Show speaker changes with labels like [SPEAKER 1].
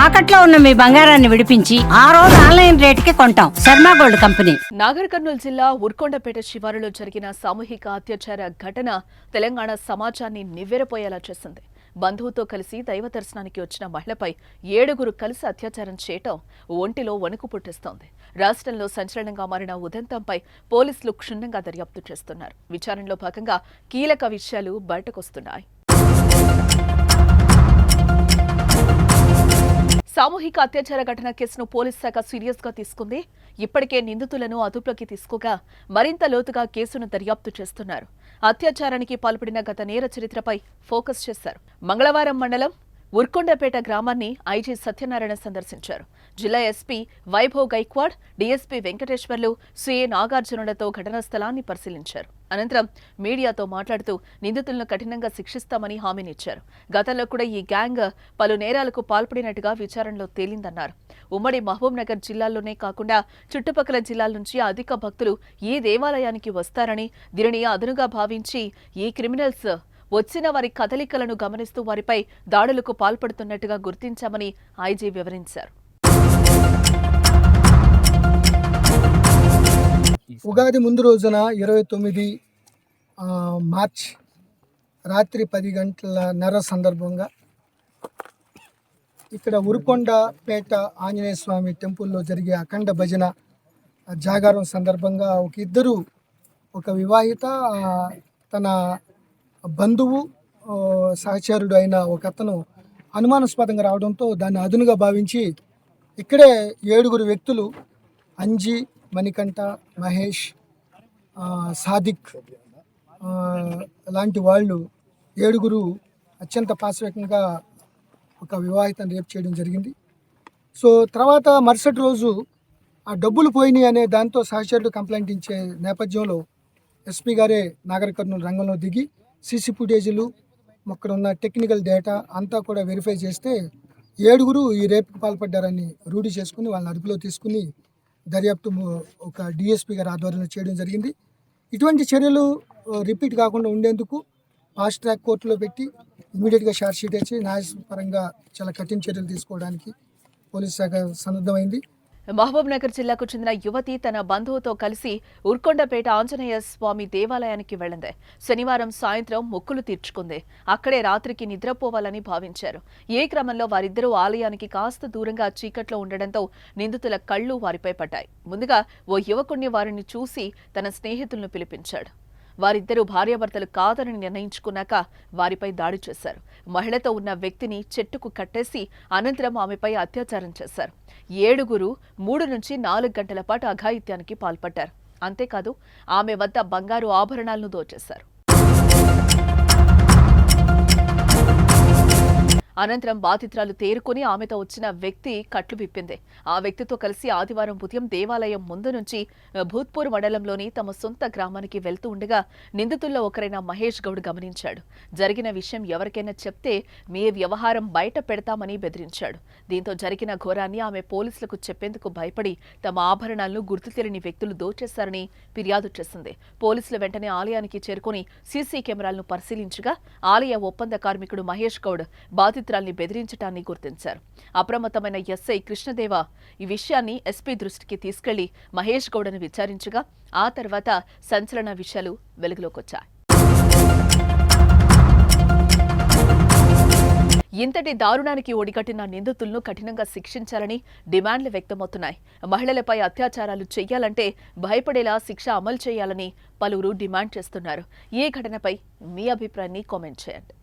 [SPEAKER 1] తాకట్లో ఉన్న మీ బంగారాన్ని విడిపించి ఆ రోజు ఆన్లైన్ రేటుకి కొంటాం. Sharma gold company.
[SPEAKER 2] Nagarkurnool జిల్లా ఉర్కొండపేట శివారులో జరిగిన సామూహిక అత్యాచార ఘటన తెలంగాణ సమాజాన్ని నివ్వెరపోయేలా చేసింది. బంధువుతో కలిసి దైవ దర్శనానికి వచ్చిన మహిళపై 7 కలిసి అత్యాచారం చేయటం ఒంటిలో వణుకు పుట్టిస్తోంది. రాష్ట్రంలో సంచలనంగా మారిన ఉదంతంపై పోలీసులు క్షుణ్ణంగా దర్యాప్తు చేస్తున్నారు. విచారణలో భాగంగా కీలక విషయాలు బయటకొస్తున్నాయి. సామూహిక అత్యాచార ఘటన కేసును పోలీస్ శాఖ సీరియస్ గా తీసుకుంది. ఇప్పటికే నిందితులను అదుపులోకి తీసుకోగా మరింత లోతుగా కేసును దర్యాప్తు చేస్తున్నారు. అత్యాచారానికి పాల్పడిన గత నేర చరిత్రపై ఫోకస్ చేశారు. మంగళవారం మండలం ఉర్కొండపేట గ్రామాన్ని ఐజీ సత్యనారాయణ సందర్శించారు. జిల్లా SP Vaibhav Gaikwad, DSP Venkateswarlu, CA నాగార్జునులతో ఘటనా స్థలాన్ని పరిశీలించారు. అనంతరం మీడియాతో మాట్లాడుతూ నిందితులను కఠినంగా శిక్షిస్తామని హామీనిచ్చారు. గతంలో కూడా ఈ గ్యాంగ్ పలు నేరాలకు పాల్పడినట్టుగా విచారణలో తేలిందన్నారు. ఉమ్మడి మహబూబ్ నగర్ జిల్లాల్లోనే కాకుండా చుట్టుపక్కల జిల్లాల నుంచి అధిక భక్తులు ఈ దేవాలయానికి వస్తారని, దీనిని అదనుగా భావించి ఈ క్రిమినల్స్ వచ్చిన వారి కదలికలను గమనిస్తూ వారిపై దాడులకు పాల్పడుతున్నట్టుగా గుర్తించామని ఐజీ వివరించారు.
[SPEAKER 3] ఉగాది ముందు రోజున 29 మార్చ్ రాత్రి 10 గంటలన్నర సందర్భంగా ఇక్కడ ఉరుకొండపేట ఆంజనేయ స్వామి టెంపుల్లో జరిగే అఖండ భజన జాగారం సందర్భంగా ఒక వివాహిత తన బంధువు సహచరుడు అయిన ఒక అతను అనుమానాస్పదంగా రావడంతో దాన్ని అదునుగా భావించి ఇక్కడే 7 వ్యక్తులు అంజీ, మణికంఠ, మహేష్, సాదిక్ లాంటి వాళ్ళు 7 అత్యంత పాశవికంగా ఒక వివాహితను రేపు చేయడం జరిగింది. సో తర్వాత మరుసటి రోజు ఆ డబ్బులు పోయినాయి అనే దాంతో సహచరులు కంప్లైంట్ ఇచ్చే నేపథ్యంలో ఎస్పీ గారే నాగర్ కర్నూలు రంగంలో దిగి సీసీ ఫుటేజీలు, అక్కడ ఉన్న టెక్నికల్ డేటా అంతా కూడా వెరిఫై చేస్తే 7 ఈ రేపుకి పాల్పడ్డారని రూఢి చేసుకుని వాళ్ళని అదుపులో తీసుకుని దర్యాప్తు ఒక డిఎస్పీ గారి ఆధ్వర్యంలో చేయడం జరిగింది. ఇటువంటి చర్యలు రిపీట్ కాకుండా ఉండేందుకు ఫాస్ట్ ట్రాక్ కోర్టులో పెట్టి ఇమీడియట్గా ఛార్జ్ షీట్ ఇచ్చి న్యాయపరంగా చాలా కఠిన చర్యలు తీసుకోవడానికి పోలీస్ శాఖ సన్నద్ధమైంది.
[SPEAKER 2] మహబూబ్ నగర్ జిల్లాకు చెందిన యువతి తన బంధువుతో కలిసి ఉర్కొండపేట ఆంజనేయ స్వామి దేవాలయానికి వెళ్లింది. శనివారం సాయంత్రం మొక్కులు తీర్చుకుంది. అక్కడే రాత్రికి నిద్రపోవాలని భావించారు. ఈ క్రమంలో వారిద్దరూ ఆలయానికి కాస్త దూరంగా చీకట్లో ఉండడంతో నిందితుల కళ్లు వారిపై పడ్డాయి. ముందుగా ఓ యువకుణ్ణి వారిని చూసి తన స్నేహితులను పిలిపించాడు. వారిద్దరూ భార్యాభర్తలు కాదని నిర్ణయించుకున్నాక వారిపై దాడి చేశారు. మహిళతో ఉన్న వ్యక్తిని చెట్టుకు కట్టేసి అనంతరం ఆమెపై అత్యాచారం చేశారు. 7 3 నుంచి 4 గంటల పాటు అఘాయిత్యానికి పాల్పడ్డారు. అంతేకాదు ఆమె వద్ద బంగారు ఆభరణాలను దోచేశారు. అనంతరం బాధితురాలు తేరుకుని ఆమెతో వచ్చిన వ్యక్తి కట్లు విప్పింది. ఆ వ్యక్తితో కలిసి ఆదివారం ఉదయం దేవాలయం ముందు నుంచి భూత్పూర్ మండలంలోని తమ సొంత గ్రామానికి వెళ్తూ ఉండగా నిందితుల్లో ఒకరైన మహేష్ గౌడ్ గమనించాడు. జరిగిన విషయం ఎవరికైనా చెప్తే మీ వ్యవహారం బయట పెడతామని బెదిరించాడు. దీంతో జరిగిన ఘోరాన్ని ఆమె పోలీసులకు చెప్పేందుకు భయపడి తమ ఆభరణాలను గుర్తు తెలియని వ్యక్తులు దోచేశారని ఫిర్యాదు చేసింది. పోలీసులు వెంటనే ఆలయానికి చేరుకుని సీసీ కెమెరాలను పరిశీలించగా ఆలయ ఒప్పంద కార్మికుడు మహేష్ గౌడ్ బాధితురాల్ని బెదిరించడాన్ని గుర్తించారు. అప్రమత్తమైన ఎస్ఐ కృష్ణదేవ ఈ విషయాన్ని ఎస్పీ దృష్టికి తీసుకెళ్లి మహేష్ గౌడను విచారించగా ఆ తర్వాత సంచలన విషయాలు వెలుగులోకొచ్చాయి. ఇంతటి దారుణానికి ఒడిగట్టిన నిందితులను కఠినంగా శిక్షించాలని డిమాండ్లు వ్యక్తమవుతున్నాయి. మహిళలపై అత్యాచారాలు చేయాలంటే భయపడేలా శిక్ష అమలు చేయాలని పలువురు డిమాండ్ చేస్తున్నారు. ఈ ఘటనపై మీ అభిప్రాయాన్ని కామెంట్ చేయండి.